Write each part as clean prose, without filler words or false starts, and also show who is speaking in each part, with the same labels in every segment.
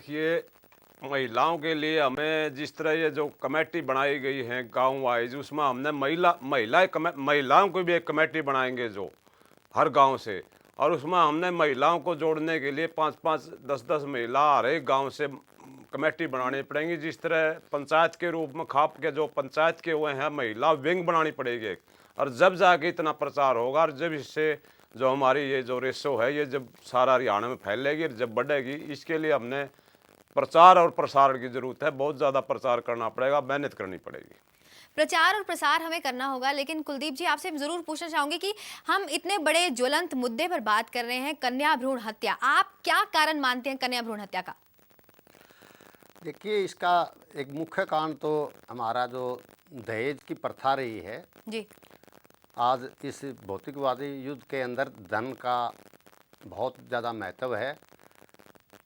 Speaker 1: देखिए, महिलाओं के लिए हमें जिस तरह ये जो कमेटी बनाई गई है गांव वाइज, उसमें हमने महिलाओं की भी एक कमेटी बनाएंगे जो हर गांव से। और उसमें हमने महिलाओं को जोड़ने के लिए 5-5, 10-10 महिला हर एक गाँव से कमेटी बनानी पड़ेंगी। जिस तरह पंचायत के रूप में खाप के जो पंचायत के हुए हैं महिला विंग बनानी पड़ेगी एक। और जब जाके इतना प्रचार होगा और जब इससे जो हमारी ये जो रेशो है ये जब सारा हरियाणा में फैलेगी और जब बढ़ेगी, इसके लिए हमने प्रचार और प्रसार की जरूरत है। बहुत ज़्यादा प्रचार करना पड़ेगा, मेहनत करनी पड़ेगी।
Speaker 2: प्रचार और प्रसार हमें करना होगा, लेकिन कुलदीप जी आपसे ज़रूर पूछना चाहूंगी कि हम इतने बड़े ज्वलंत मुद्दे पर बात कर रहे हैं, कन्या भ्रूण हत्या। आप क्या कारण मानते हैं कन्या भ्रूण हत्या का?
Speaker 3: देखिए, इसका एक मुख्य कारण तो हमारा जो दहेज की प्रथा रही है
Speaker 2: जी।
Speaker 3: आज इस भौतिकवादी युद्ध के अंदर धन का बहुत ज़्यादा महत्व है।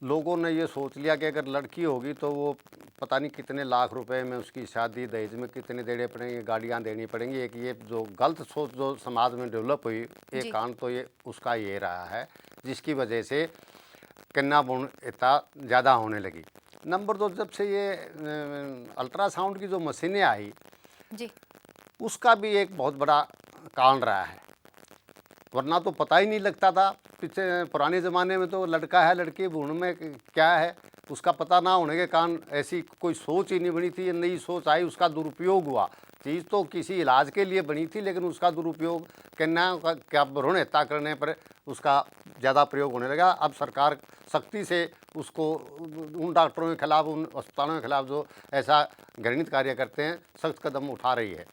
Speaker 3: लोगों ने ये सोच लिया कि अगर लड़की होगी तो वो पता नहीं कितने लाख रुपए में उसकी शादी, दहेज में कितने देने पड़ेंगे, गाड़ियाँ देनी पड़ेंगी। एक ये जो गलत सोच जो समाज में डेवलप हुई, एक कारण तो ये उसका ये रहा है जिसकी वजह से कन्या भ्रूण हत्या ज़्यादा होने लगी। नंबर 2, जब से ये अल्ट्रासाउंड की जो मशीनें आई
Speaker 2: जी।
Speaker 3: उसका भी एक बहुत बड़ा कारण रहा है। वरना तो पता ही नहीं लगता था। पीछे पुराने ज़माने में तो लड़का है लड़की भ्रूण में क्या है उसका पता ना होने के कारण ऐसी कोई सोच ही नहीं बनी थी। ये नई सोच आई, उसका दुरुपयोग हुआ। चीज़ तो किसी इलाज के लिए बनी थी, लेकिन उसका दुरुपयोग कन्याओं का क्या भ्रूण हत्या करने पर उसका ज़्यादा प्रयोग होने लगा। अब सरकार सख्ती से उसको उन डॉक्टरों के खिलाफ, उन अस्पतालों के खिलाफ जो ऐसा घृणित कार्य करते हैं, सख्त कदम उठा रही है।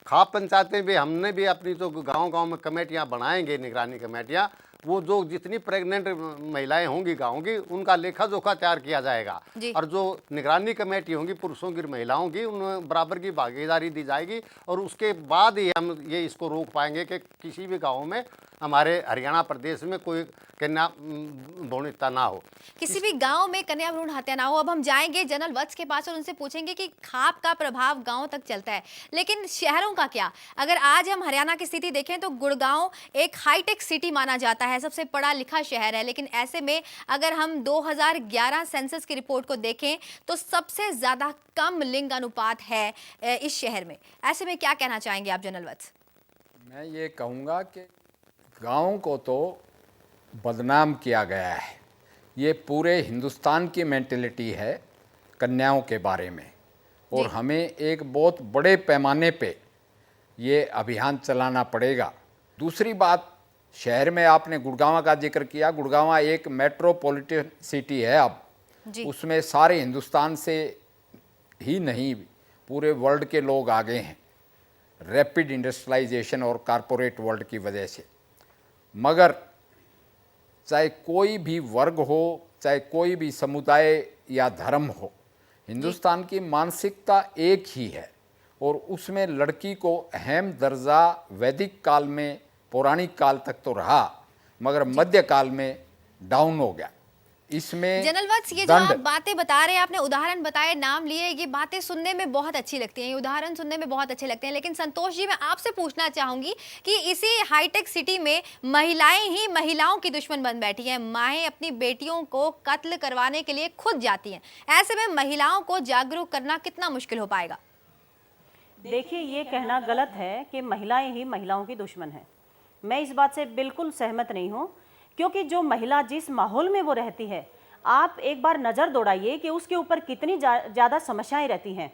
Speaker 3: खाप पंचायतें भी, हमने भी अपनी जो गांव-गांव में कमेटियां बनाएंगे, निगरानी कमेटियां, वो जो जितनी प्रेग्नेंट महिलाएं होंगी गाँव की, उनका लेखा जोखा तैयार किया जाएगा। और जो निगरानी कमेटी होंगी पुरुषों की महिलाओं की, उनमें बराबर की भागीदारी दी जाएगी। और उसके बाद ही हम ये इसको रोक पाएंगे कि किसी भी गाँव में, हमारे हरियाणा प्रदेश में, कोई कन्या भ्रूण हत्या ना हो,
Speaker 2: किसी भी गांव में कन्या भ्रूण हत्या ना हो। अब हम जाएंगे जनरल वत्स के पास और उनसे पूछेंगे कि खाप का प्रभाव गांव तक चलता है, लेकिन शहरों का क्या? अगर आज हम हरियाणा की स्थिति देखें तो गुड़गांव एक हाईटेक सिटी माना जाता है, सबसे पढ़ा लिखा शहर है। लेकिन ऐसे में अगर हम 2011 सेंसस की रिपोर्ट को देखें तो सबसे ज्यादा कम लिंग अनुपात है इस शहर में। ऐसे में क्या कहना चाहेंगे आप जनरल वत्स?
Speaker 4: मैं ये कहूँगा कि गाँव को तो बदनाम किया गया है। ये पूरे हिंदुस्तान की मेंटेलिटी है कन्याओं के बारे में, और हमें एक बहुत बड़े पैमाने पे ये अभियान चलाना पड़ेगा। दूसरी बात, शहर में आपने गुड़गांव का जिक्र किया। गुड़गांव एक मेट्रोपॉलिटन सिटी है अब, उसमें सारे हिंदुस्तान से ही नहीं पूरे वर्ल्ड के लोग आ गए हैं, रैपिड इंडस्ट्रियलाइजेशन और कॉरपोरेट वर्ल्ड की वजह से। मगर चाहे कोई भी वर्ग हो, चाहे कोई भी समुदाय या धर्म हो, हिंदुस्तान की मानसिकता एक ही है, और उसमें लड़की को अहम दर्जा वैदिक काल में, पौराणिक काल तक तो रहा, मगर मध्यकाल में डाउन हो गया। इसमें
Speaker 2: जनरल वत्स, ये जो आप बातें बता रहे हैं, आपने उदाहरण बताए, नाम लिए, ये बातें सुनने में बहुत अच्छी लगती हैं, ये उदाहरण सुनने में बहुत अच्छे लगते हैं। लेकिन संतोष जी, मैं आपसे पूछना चाहूंगी कि इसी हाईटेक सिटी में महिलाएं ही महिलाओं की दुश्मन बन बैठी हैं। माएँ अपनी बेटियों को कत्ल करवाने के लिए खुद जाती हैं। ऐसे में महिलाओं को जागरूक करना कितना मुश्किल हो पाएगा?
Speaker 5: देखिए, ये कहना गलत है कि महिलाएं ही महिलाओं की दुश्मन हैं। मैं इस बात से बिल्कुल सहमत नहीं हूँ, क्योंकि जो महिला जिस माहौल में वो रहती है, आप एक बार नज़र दौड़ाइए कि उसके ऊपर कितनी ज़्यादा समस्याएं रहती हैं।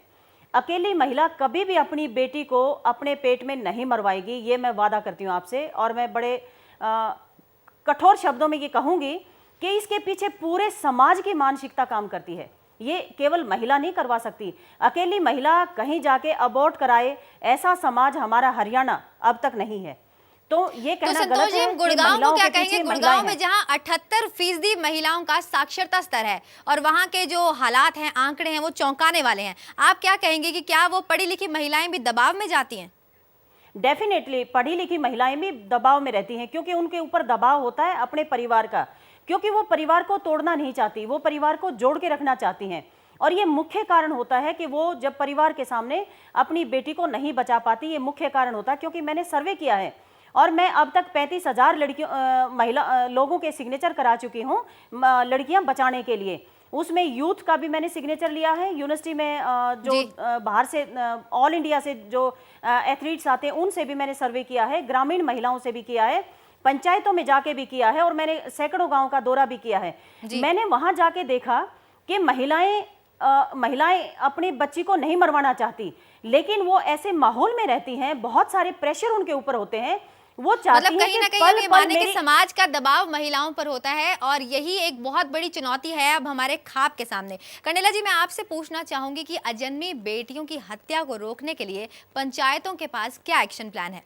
Speaker 5: अकेली महिला कभी भी अपनी बेटी को अपने पेट में नहीं मरवाएगी, ये मैं वादा करती हूँ आपसे। और मैं बड़े कठोर शब्दों में ये कहूँगी कि इसके पीछे पूरे समाज की मानसिकता काम करती है। ये केवल महिला नहीं करवा सकती। अकेली महिला कहीं जाके अबॉर्ट कराए, ऐसा समाज हमारा हरियाणा अब तक नहीं है। तो ये कहना गलत है।
Speaker 2: गुड़गांव को क्या कहेंगे? गुड़गांव में जहां 78% महिलाओं का साक्षरता स्तर है और वहां के जो हालात हैं, आंकड़े हैं, वो चौंकाने वाले हैं। आप क्या कहेंगे कि क्या वो पढ़ी लिखी महिलाएं भी दबाव में जाती हैं?
Speaker 5: डेफिनेटली पढ़ी लिखी महिलाएं भी दबाव में रहती हैं, क्योंकि उनके ऊपर दबाव होता है अपने परिवार का, क्योंकि वो परिवार को तोड़ना नहीं चाहती, वो परिवार को जोड़ के रखना चाहती हैं। और ये मुख्य कारण होता है कि वो जब परिवार के सामने अपनी बेटी को नहीं बचा पाती, ये मुख्य कारण होता है। क्योंकि मैंने सर्वे किया है और मैं अब तक 35,000 लोगों के सिग्नेचर करा चुकी हूँ लड़कियां बचाने के लिए। उसमें यूथ का भी मैंने सिग्नेचर लिया है। यूनिवर्सिटी में जो बाहर से ऑल इंडिया से जो एथलीट्स आते हैं उनसे भी मैंने सर्वे किया है, ग्रामीण महिलाओं से भी किया है, पंचायतों में जाके भी किया है और मैंने सैकड़ों गांव का दौरा भी किया है। मैंने वहां जाके देखा कि महिलाएं अपनी बच्ची को नहीं मरवाना चाहती, लेकिन वो ऐसे माहौल में रहती हैं, बहुत सारे प्रेशर उनके ऊपर होते हैं, वो चाहती
Speaker 2: मतलब
Speaker 5: हैं
Speaker 2: कहीं ना
Speaker 5: कि
Speaker 2: कहीं हम ये
Speaker 5: पल-पल
Speaker 2: माने कि
Speaker 5: मेरी
Speaker 2: समाज का दबाव महिलाओं पर होता है और यही एक बहुत बड़ी चुनौती है अब हमारे खाप के सामने। कंडेला जी, मैं आपसे पूछना चाहूंगी कि अजन्मी बेटियों की हत्या को रोकने के लिए पंचायतों के पास क्या एक्शन प्लान है?